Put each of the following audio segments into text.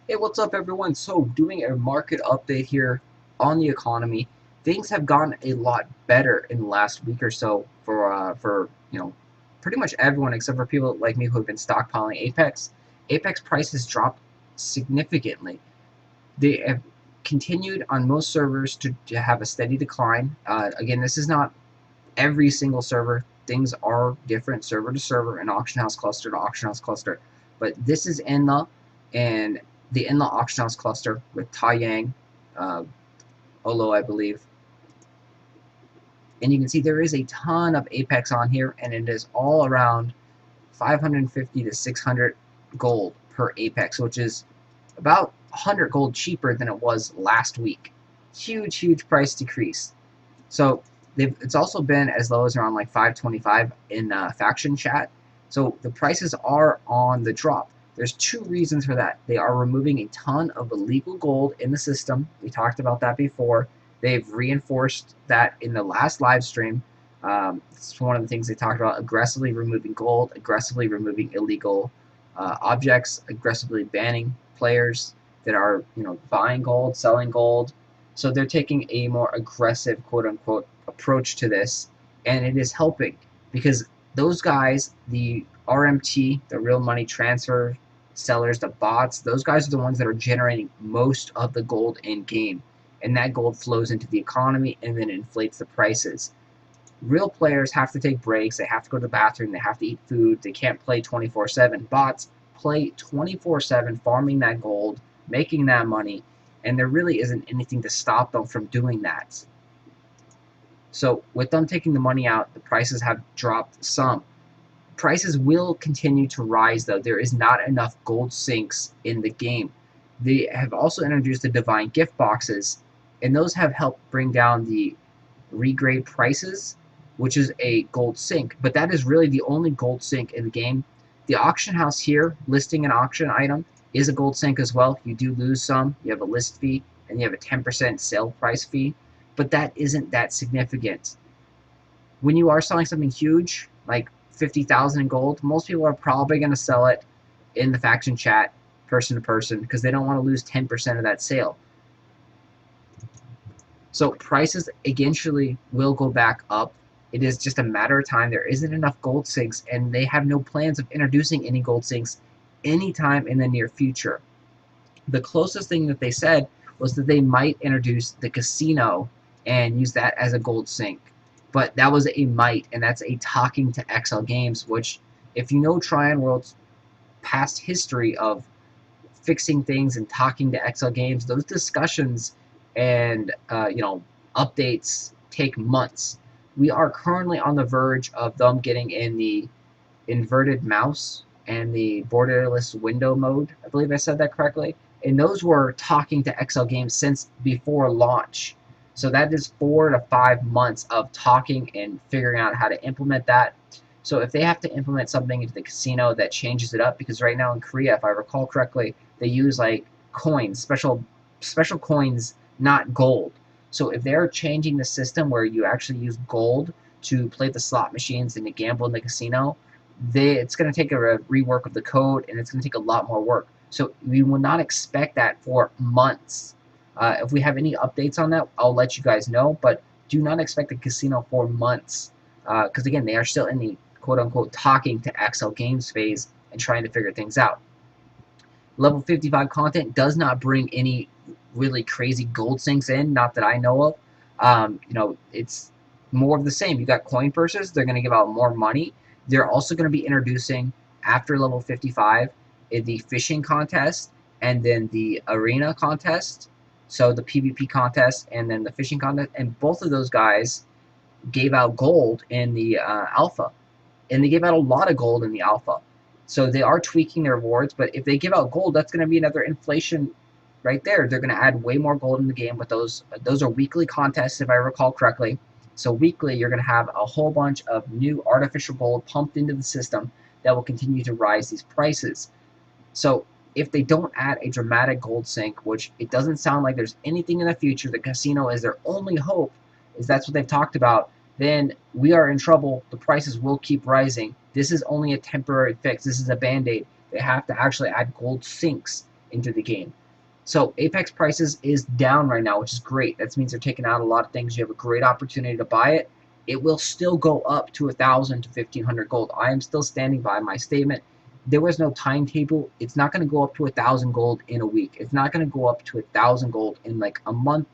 Hey, what's up, everyone? So, doing a market update here on the economy. Things have gotten a lot better in the last week or so for pretty much everyone except for people like me who have been stockpiling Apex. Apex prices dropped significantly. They have continued on most servers to have a steady decline. Again, this is not every single server. Things are different server to server and auction house cluster to auction house cluster. But this is Enla and the Enla auction house cluster with Taiyang, uh, Olo, I believe. And you can see there is a ton of Apex on here, and it is all around 550 to 600 gold per Apex, which is about 100 gold cheaper than it was last week. Huge, huge price decrease. So it's also been as low as around like 525 in faction chat. So the prices are on the drop. There's two reasons for that. They are removing a ton of illegal gold in the system. We talked about that before. They've reinforced that in the last live stream. It's one of the things they talked about: aggressively removing gold, aggressively removing illegal objects, aggressively banning players that are buying gold, selling gold. So they're taking a more aggressive, quote unquote, approach to this, and it is helping because those guys, the RMT, the real money transfer sellers, the bots, those guys are the ones that are generating most of the gold in game, and that gold flows into the economy and then inflates the prices. Real players have to take breaks, they have to go to the bathroom, they have to eat food, they can't play 24/7. Bots play 24/7 farming that gold, making that money, and there really isn't anything to stop them from doing that. So with them taking the money out, the prices have dropped some. Prices will continue to rise though. There is not enough gold sinks in the game. They have also introduced the divine gift boxes, and those have helped bring down the regrade prices, which is a gold sink, but that is really the only gold sink in the game. The auction house here, listing an auction item, is a gold sink as well. You do lose some. You have a list fee, and you have a 10% sale price fee, but that isn't that significant. When you are selling something huge, like 50,000 in gold, most people are probably going to sell it in the faction chat, person to person, because they don't want to lose 10% of that sale. So prices eventually will go back up. It is just a matter of time. There isn't enough gold sinks, and they have no plans of introducing any gold sinks anytime in the near future. The closest thing that they said was that they might introduce the casino and use that as a gold sink. But that was a might, and that's a talking to XL Games, which, if you know Tryon World's past history of fixing things and talking to XL Games, those discussions and updates take months. We are currently on the verge of them getting in the inverted mouse and the borderless window mode. I believe I said that correctly. And those were talking to XL Games since before launch. So that is 4 to 5 months of talking and figuring out how to implement that. So if they have to implement something into the casino that changes it up, because right now in Korea, if I recall correctly, they use like coins, special coins, not gold. So if they're changing the system where you actually use gold to play the slot machines and to gamble in the casino, it's going to take a rework of the code, and it's going to take a lot more work. So we will not expect that for months. If we have any updates on that, I'll let you guys know, but do not expect the casino for months. Because again, they are still in the quote unquote talking to XL Games phase and trying to figure things out. Level 55 content does not bring any really crazy gold sinks in, not that I know of. It's more of the same. You got coin purses, they're going to give out more money. They're also going to be introducing, after level 55, the fishing contest and then the arena contest. So the PvP contest and then the fishing contest. And both of those guys gave out gold in the alpha. And they gave out a lot of gold in the alpha. So they are tweaking their rewards, but if they give out gold, that's going to be another inflation right there. They're going to add way more gold in the game with those. Those are weekly contests, if I recall correctly. So weekly, you're going to have a whole bunch of new artificial gold pumped into the system that will continue to rise these prices. So if they don't add a dramatic gold sink, which it doesn't sound like there's anything in the future, the casino is their only hope, is that's what they've talked about, then we are in trouble. The prices will keep rising. This is only a temporary fix. This is a band-aid. They have to actually add gold sinks into the game. So Apex prices is down right now, which is great. That means they're taking out a lot of things. You have a great opportunity to buy it. It will still go up to 1,000 to 1,500 gold. I am still standing by my statement. There was no timetable. It's not going to go up to 1,000 gold in a week. It's not going to go up to 1,000 gold in like a month.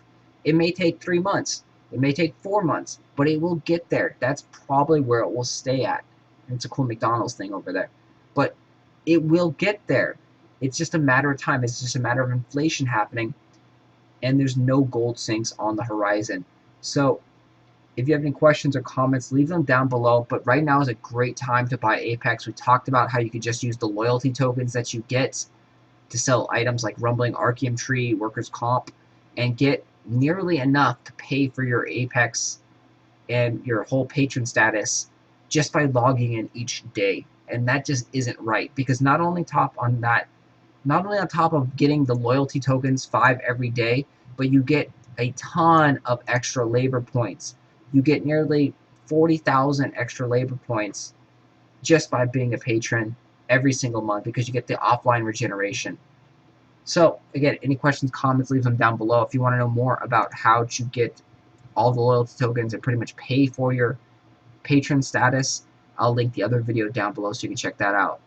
It may take 3 months. It may take 4 months, but it will get there. That's probably where it will stay at. And it's a cool McDonald's thing over there. But it will get there. It's just a matter of time. It's just a matter of inflation happening, and there's no gold sinks on the horizon. So if you have any questions or comments, leave them down below. But right now is a great time to buy Apex. We talked about how you could just use the loyalty tokens that you get to sell items like Rumbling Archeum Tree, Workers' Comp, and get nearly enough to pay for your Apex and your whole patron status just by logging in each day. And that just isn't right, because not only on top of getting the loyalty tokens 5 every day, but you get a ton of extra labor points. You get nearly 40,000 extra labor points just by being a patron every single month, because you get the offline regeneration. So again, any questions, comments, leave them down below. If you want to know more about how to get all the loyalty tokens and pretty much pay for your patron status, I'll link the other video down below so you can check that out.